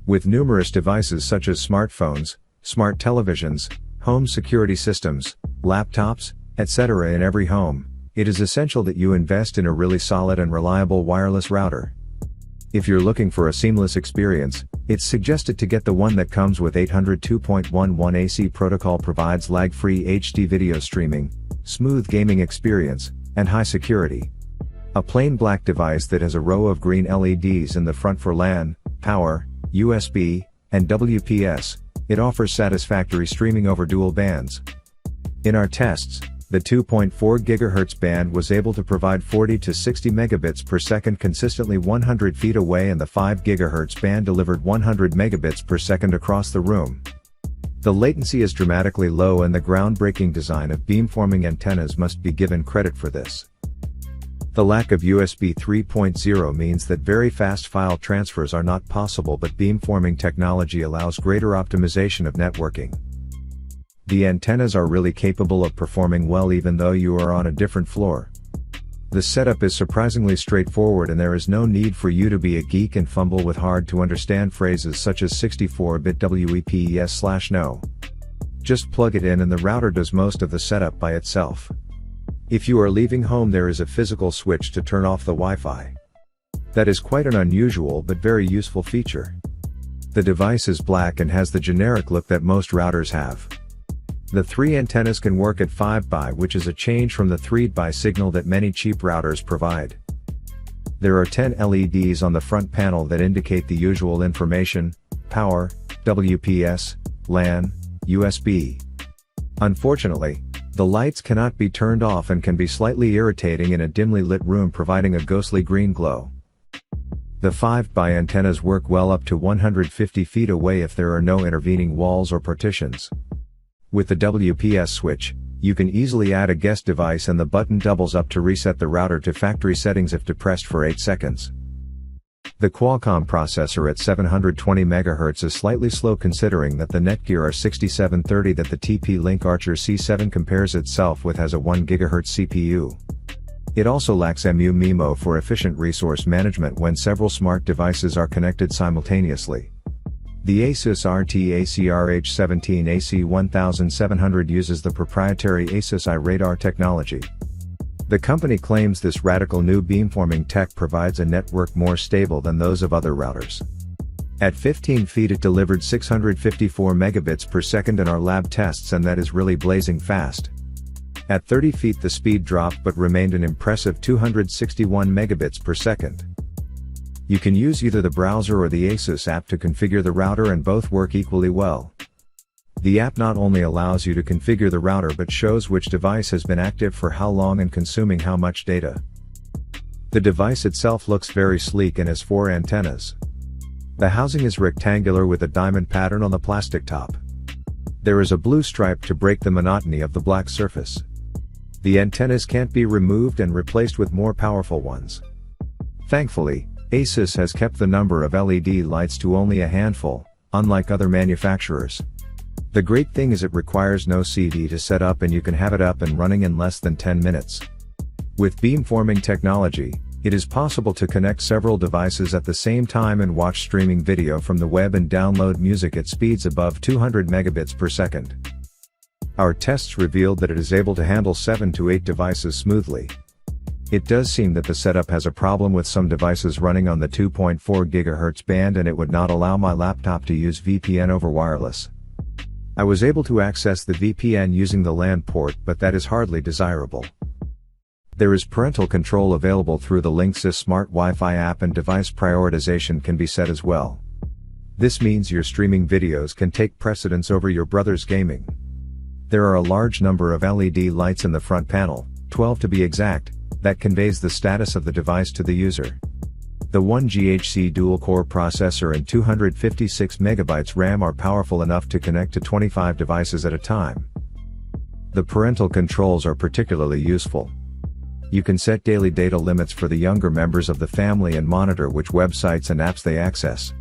With numerous devices such as smartphones, smart televisions, home security systems, laptops, etc. in every home, it is essential that you invest in a really solid and reliable wireless router. If you're looking for a seamless experience, it's suggested to get the one that comes with 802.11 AC protocol, provides lag-free HD video streaming, smooth gaming experience, and high security. A plain black device that has a row of green LEDs in the front for LAN, power, USB, and WPS, it offers satisfactory streaming over dual bands. In our tests, the 2.4 GHz band was able to provide 40 to 60 megabits per second consistently 100 feet away, and the 5 GHz band delivered 100 megabits per second across the room. The latency is dramatically low, and the groundbreaking design of beamforming antennas must be given credit for this. The lack of USB 3.0 means that very fast file transfers are not possible, but beamforming technology allows greater optimization of networking. The antennas are really capable of performing well even though you are on a different floor. The setup is surprisingly straightforward, and there is no need for you to be a geek and fumble with hard to understand phrases such as 64-bit WEPES/no. Just plug it in and the router does most of the setup by itself. If you are leaving home, there is a physical switch to turn off the Wi-Fi. That is quite an unusual but very useful feature. The device is black and has the generic look that most routers have. The 3 antennas can work at 5x, which is a change from the 3x signal that many cheap routers provide. There are 10 LEDs on the front panel that indicate the usual information: power, WPS, LAN, USB. Unfortunately, the lights cannot be turned off and can be slightly irritating in a dimly lit room, providing a ghostly green glow. The 5x antennas work well up to 150 feet away if there are no intervening walls or partitions. With the WPS switch, you can easily add a guest device, and the button doubles up to reset the router to factory settings if depressed for 8 seconds. The Qualcomm processor at 720 MHz is slightly slow, considering that the Netgear R6730 that the TP-Link Archer C7 compares itself with has a 1 GHz CPU. It also lacks MU-MIMO for efficient resource management when several smart devices are connected simultaneously. The Asus RT-AC RH17AC1700 uses the proprietary Asus iRadar technology. The company claims this radical new beamforming tech provides a network more stable than those of other routers. At 15 feet it delivered 654 megabits per second in our lab tests, and that is really blazing fast. At 30 feet the speed dropped but remained an impressive 261 megabits per second. You can use either the browser or the Asus app to configure the router, and both work equally well. The app not only allows you to configure the router but shows which device has been active for how long and consuming how much data. The device itself looks very sleek and has 4 antennas. The housing is rectangular with a diamond pattern on the plastic top. There is a blue stripe to break the monotony of the black surface. The antennas can't be removed and replaced with more powerful ones. Thankfully, Asus has kept the number of LED lights to only a handful, unlike other manufacturers. The great thing is it requires no CD to set up, and you can have it up and running in less than 10 minutes. With beamforming technology, it is possible to connect several devices at the same time and watch streaming video from the web and download music at speeds above 200 megabits per second. Our tests revealed that it is able to handle 7 to 8 devices smoothly. It does seem that the setup has a problem with some devices running on the 2.4 GHz band, and it would not allow my laptop to use VPN over wireless. I was able to access the VPN using the LAN port, but that is hardly desirable. There is parental control available through the Linksys Smart Wi-Fi app, and device prioritization can be set as well. This means your streaming videos can take precedence over your brother's gaming. There are a large number of LED lights in the front panel, 12 to be exact, that conveys the status of the device to the user. The 1 GHz dual-core processor and 256 MB RAM are powerful enough to connect to 25 devices at a time. The parental controls are particularly useful. You can set daily data limits for the younger members of the family and monitor which websites and apps they access.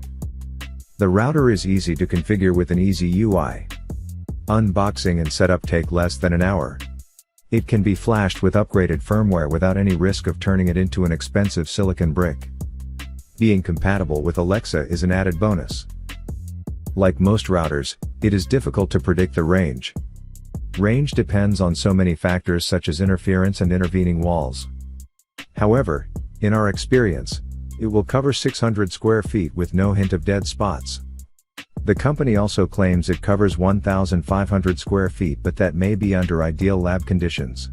The router is easy to configure with an easy UI. Unboxing and setup take less than an hour. It can be flashed with upgraded firmware without any risk of turning it into an expensive silicon brick. Being compatible with Alexa is an added bonus. Like most routers, it is difficult to predict the range. Range depends on so many factors such as interference and intervening walls. However, in our experience, it will cover 600 square feet with no hint of dead spots. The company also claims it covers 1,500 square feet, but that may be under ideal lab conditions.